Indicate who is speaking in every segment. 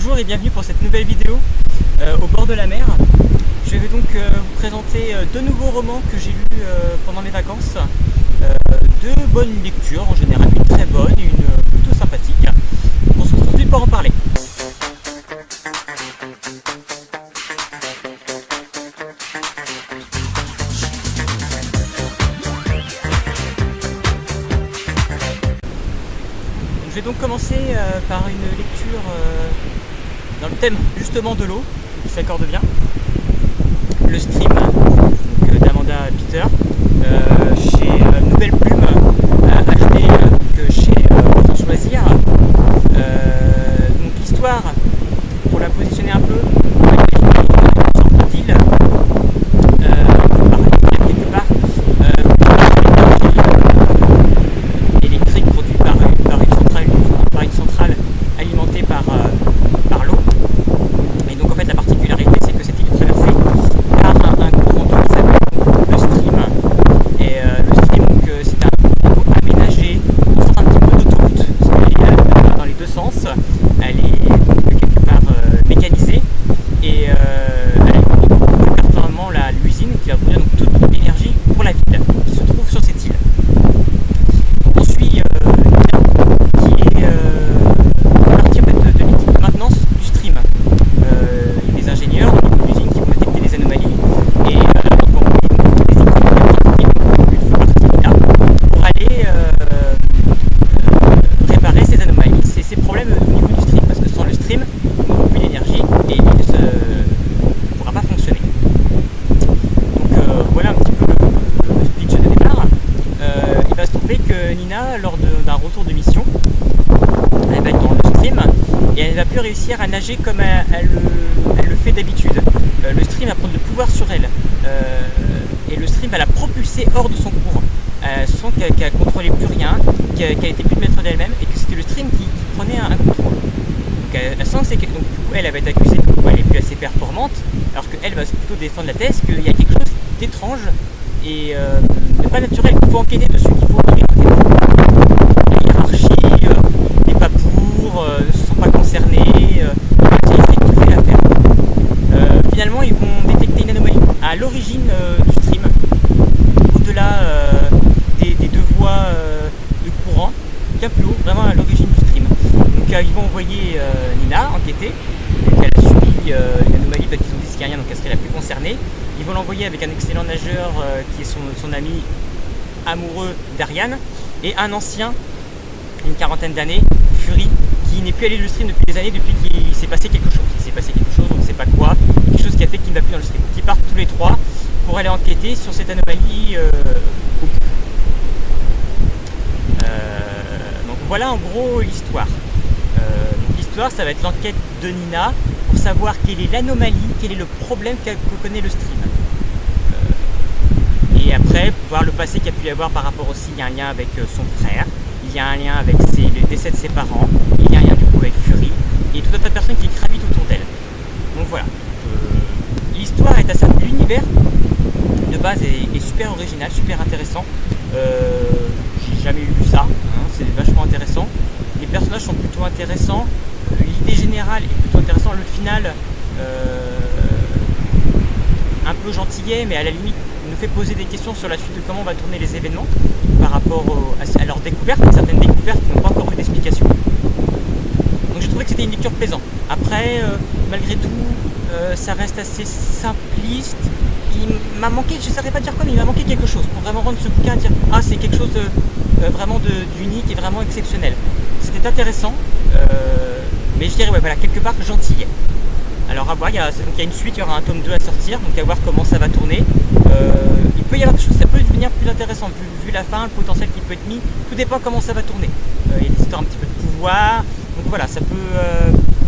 Speaker 1: Bonjour et bienvenue pour cette nouvelle vidéo au bord de la mer. Je vais donc vous présenter deux nouveaux romans que j'ai lus pendant mes vacances. Deux bonnes lectures en général, une très bonne et une plutôt sympathique. On se retrouve tout de suite pour en parler. Je vais donc commencer par une lecture dans le thème justement de l'eau, qui s'accorde bien. Le Stream d'Amanda Peter, chez Nouvelle Plume, acheté chez Autant Choisir. Donc l'histoire, pour la positionner un peu, une sorte d'île, quelque part, électrique produite par une centrale alimentée par l'eau. Et donc en fait la particularité c'est que cette île est traversée par un courant d'eau qui s'appelle le Stream. Et le Stream c'est un courant d'eau aménagé, on sort un petit peu d'autoroute, parce qu'elle est dans les deux sens, elle est quelque part mécanisée et elle alimente plus pertinemment l'usine qui va produire donc toute l'énergie pour la ville qui se trouve sur cette île. On suit Nina qui est partie de l'équipe de maintenance du Stream. Il y a des ingénieurs dans l'usine qui vont détecter des anomalies et ils vont envoyer des équipes pour aller réparer ces anomalies, ces problèmes au niveau du Stream, parce que sans le Stream, on n'a plus d'énergie et il ne pourra pas fonctionner. Donc voilà un petit peu le speech de départ. Il va se trouver que Nina, lors d'un retour de mission, elle va être dans le Stream et elle va plus réussir à nager comme elle le fait d'habitude. Le Stream va prendre le pouvoir sur elle et le Stream va la propulser hors de son courant. Sans qu'elle ne contrôlait plus rien, qu'elle n'était plus le maître d'elle-même et que c'était le Stream qui prenait un contrôle. Donc elle sent que c'est donc elle va être accusée qu'elle n'est plus assez performante, alors qu'elle va plutôt défendre la thèse qu'il y a quelque chose d'étrange et de pas naturel qu'il faut enquêter dessus, qu'il faut enquêter. La hiérarchie n'est pas pour, ne se sent pas concernés, c'est tout fait l'affaire. Finalement ils vont détecter une anomalie à l'origine du Stream, au-delà des deux voies de courant, bien plus haut, vraiment à l'origine du Stream. Donc ils vont envoyer Nina enquêter, elle a subi une anomalie qu'ils ont dit qu'il n'y a rien, donc elle serait la plus concernée. Ils vont l'envoyer avec un excellent nageur qui est son ami amoureux d'Ariane, et un ancien, une quarantaine d'années, Fury, qui n'est plus allé le Stream depuis des années, depuis qu'il s'est passé quelque chose. Il s'est passé quelque chose, on ne sait pas quoi, quelque chose qui a fait qu'il ne va plus dans le Stream. Donc ils partent tous les trois pour aller enquêter sur cette anomalie au bout. Donc voilà en gros l'histoire. Donc l'histoire, ça va être l'enquête de Nina pour savoir quelle est l'anomalie, quel est le problème que connaît le Stream. Et après, voir le passé qu'il y a pu y avoir par rapport aussi, il y a un lien avec son frère, il y a un lien avec le décès de ses parents, il y a un lien du coup avec Fury, et tout un tas de personnes qui gravitent autour d'elle. Donc voilà. L'histoire est assez... L'univers de base est super original, super intéressant. J'ai jamais lu ça, hein, c'est vachement intéressant. Les personnages sont plutôt intéressants, l'idée générale est plutôt intéressante, le final un peu gentillet, mais à la limite nous fait poser des questions sur la suite de comment on va tourner les événements par rapport à leur découverte, certaines découvertes qui n'ont pas encore eu d'explication. Donc j'ai trouvé que c'était une lecture plaisante. Après, malgré tout, ça reste assez simpliste. Il m'a manqué, je ne saurais pas dire quoi, mais il m'a manqué quelque chose pour vraiment rendre ce bouquin à dire « Ah, c'est quelque chose vraiment d'unique et vraiment exceptionnel ». C'était intéressant, mais je dirais, ouais, voilà, quelque part gentillet. Alors à voir, il y a une suite, il y aura un tome 2 à sortir, donc à voir comment ça va tourner. Il peut y avoir des choses, ça peut devenir plus intéressant, vu la fin, le potentiel qui peut être mis, tout dépend comment ça va tourner. Il y a des histoires un petit peu de pouvoir, donc voilà, ça peut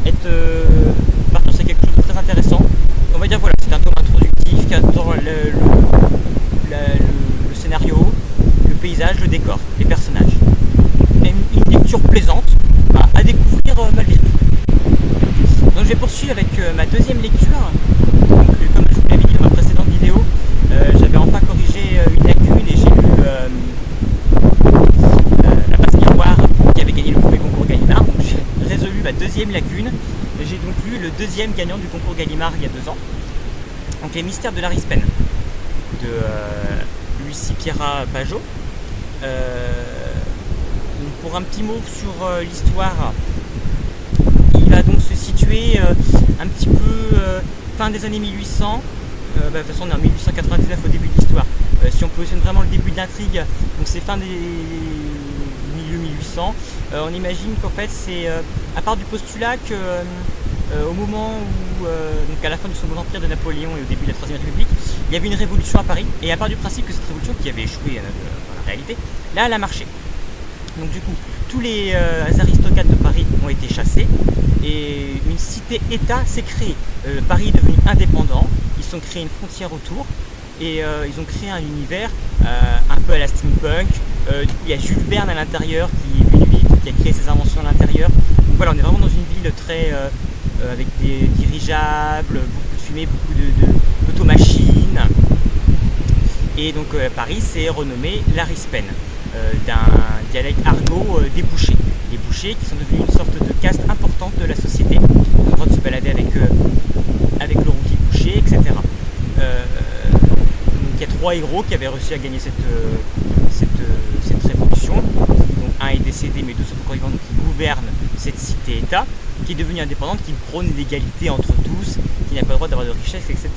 Speaker 1: être partir sur quelque chose de très intéressant. On va dire voilà, c'est un tome introductif qui attend le scénario, le paysage, le décor, les personnages. Une lecture plaisante à découvrir malgré tout. Donc je vais poursuivre avec ma deuxième lecture. Donc, comme je vous l'avais dit dans ma précédente vidéo, j'avais enfin corrigé une lacune et j'ai lu La Passe Miroir qui avait gagné le premier concours Gallimard. Donc j'ai résolu ma deuxième lacune j'ai donc lu le deuxième gagnant du concours Gallimard il y a 2 ans, donc Les Mystères de Larry Spen de Lucie Pierra Pajot. Pour un petit mot sur l'histoire, il va donc se situer un petit peu fin des années 1800. De toute façon on est en 1899 au début de l'histoire. Si on positionne vraiment le début de l'intrigue, donc c'est fin des milieu 1800, on imagine qu'en fait c'est à part du postulat que au moment où, donc à la fin du Second Empire de Napoléon et au début de la Troisième République, il y avait une révolution à Paris, et à part du principe que cette révolution qui avait échoué dans la réalité, là elle a marché. Donc du coup, tous les aristocrates de Paris ont été chassés, et une cité-État s'est créée. Paris est devenu indépendant, ils se sont créés une frontière autour, et ils ont créé un univers un peu à la steampunk. Du coup, il y a Jules Verne à l'intérieur qui est venu vite, qui a créé ses inventions à l'intérieur. Donc voilà, on est vraiment dans une ville très avec des dirigeables, beaucoup de fumée, beaucoup d'automachines. Et donc Paris s'est renommé Larry Spen, d'un dialecte argot des bouchers. Les bouchers qui sont devenus une sorte de caste importante de la société. Ils ont le droit de se balader avec le rouquet boucher, etc. Donc il y a 3 héros qui avaient réussi à gagner cette révolution. Donc un est décédé, mais 2 sont encore vivants, donc ils gouvernent cette cité-État, qui est devenue indépendante, qui prône l'égalité entre tous, qui n'a pas le droit d'avoir de richesse, etc.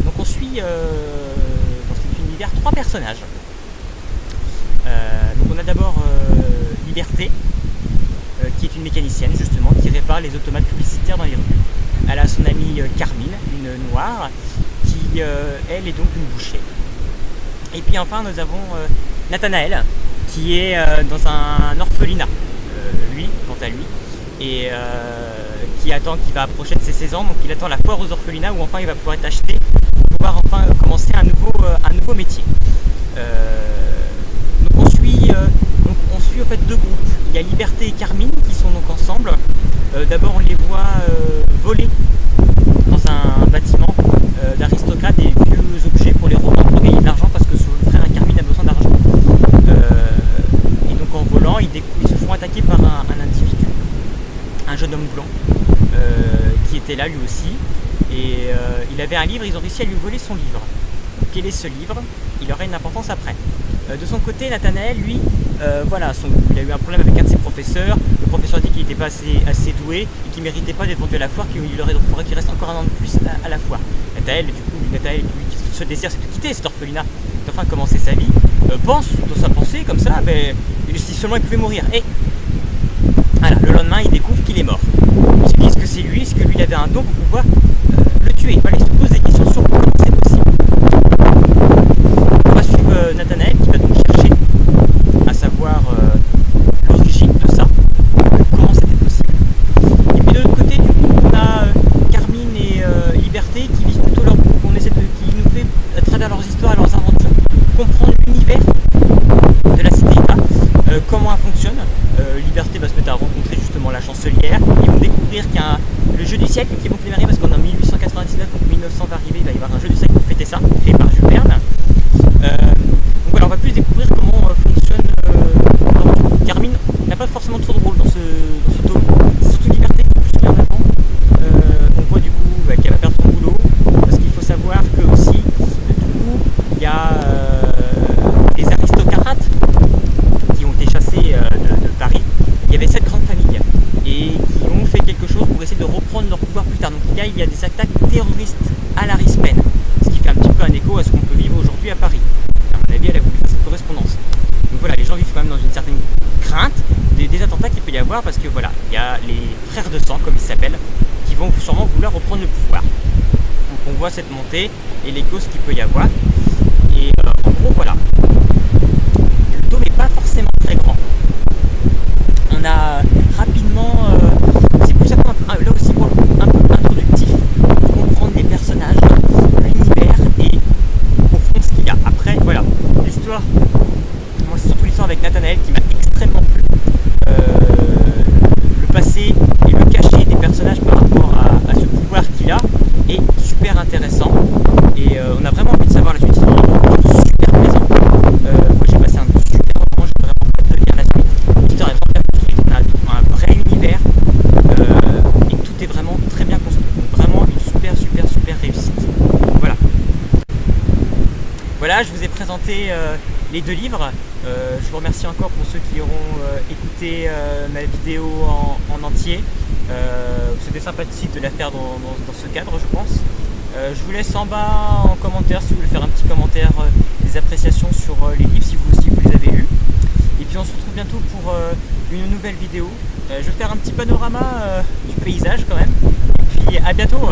Speaker 1: Donc on suit dans cet univers 3 personnages. Donc on a d'abord Liberté, qui est une mécanicienne justement, qui répare les automates publicitaires dans les rues. Elle a son amie Carmine, une noire, qui elle est donc une bouchée. Et puis enfin nous avons Nathanaël, qui est dans un orphelinat, lui, quant à lui, et qui va approcher de ses 16 ans, donc il attend la foire aux orphelinats où enfin il va pouvoir être acheté pour pouvoir enfin commencer un nouveau métier. Donc on suit en fait 2 groupes. Il y a Liberté et Carmine qui sont donc ensemble. D'abord on les voit voler dans un bâtiment d'aristocrates des vieux objets pour les revendre pour gagner de l'argent, parce que son frère Carmine a besoin d'argent. Et donc en volant, ils se font attaquer par un individu, un jeune homme blanc, qui était là lui aussi. Et il avait un livre, ils ont réussi à lui voler son livre. Donc, quel est ce livre? Il aura une importance après. De son côté, Nathanaël, lui, il a eu un problème avec un de ses professeurs. Le professeur a dit qu'il n'était pas assez doué et qu'il ne méritait pas d'être vendu à la foire, qu'il faudrait qu'il reste encore un an de plus à la foire. Nathanaël, ce désir, c'est de quitter cet orphelinat, d'enfin commencer sa vie, pense dans sa pensée comme ça, si seulement il pouvait mourir. Et voilà, le lendemain, il découvre qu'il est mort. Il se dit, est-ce que c'est lui? Est-ce que lui, il avait un don pour pouvoir le tuer? Voilà, il se pose des questions sur comment c'est possible. On va suivre Nathanaël qui va donc chercher à savoir l'origine de ça, comment c'était possible. Et puis de l'autre côté, du coup, on a Carmine et Liberté qui vivent plutôt leur groupe, qui nous fait, à travers leurs histoires et leurs aventures, comprendre l'univers de la cité-État, comment elle fonctionne. Liberté va se mettre à rencontrer justement la chancelière. Ils vont découvrir qu'il y a le jeu du siècle qui vont démarrer, parce qu'en 1899, donc 1900 va arriver, il va y avoir un jeu du siècle pour fêter ça, créé par Jules Verne. Donc voilà, on va plus découvrir comment fonctionne Carmine n'a pas forcément trop de rôle dans ce tome. C'est surtout Liberté qui est plus mis en avant. On voit du coup qu'elle va perdre son boulot, parce qu'il faut savoir que aussi, du coup, il y a des aristocrates qui ont été chassés de Paris. Il y avait 7 grandes familles et qui ont fait quelque chose pour essayer de reprendre leur pouvoir plus tard. Donc là, il y a des attaques terroristes à Larry Spen, ce qui fait un petit peu un écho à ce qu'on peut vivre aujourd'hui à Paris. À mon avis, elle a voulu faire cette correspondance. Donc voilà, les gens vivent quand même dans une certaine crainte des attentats qu'il peut y avoir, parce que voilà, il y a les frères de sang, comme ils s'appellent, qui vont sûrement vouloir reprendre le pouvoir. Donc on voit cette montée et les causes qu'il peut y avoir. Et en gros, voilà. Le tome n'est pas forcément très grand. On a rapidement, c'est plus là aussi pour un peu introductif, pour comprendre les personnages, l'univers et au fond ce qu'il y a. Après, voilà, l'histoire, moi c'est surtout l'histoire avec Nathanaël qui m'a extrêmement plu. Le passé et le cachet des personnages par rapport à ce pouvoir qu'il a est super intéressant. Et on a vraiment envie de savoir la suite. C'est vraiment super plaisant. Moi j'ai passé un super moment, j'ai vraiment hâte de lire la suite. L'histoire est vraiment bien construite, on a un vrai univers, présenter les 2 livres. Je vous remercie encore pour ceux qui auront écouté ma vidéo en entier. C'était sympathique de la faire dans ce cadre, je pense. Je vous laisse en bas en commentaire si vous voulez faire un petit commentaire des appréciations sur les livres, si vous aussi vous les avez lus. Et puis on se retrouve bientôt pour une nouvelle vidéo. Je vais faire un petit panorama du paysage quand même. Et puis à bientôt.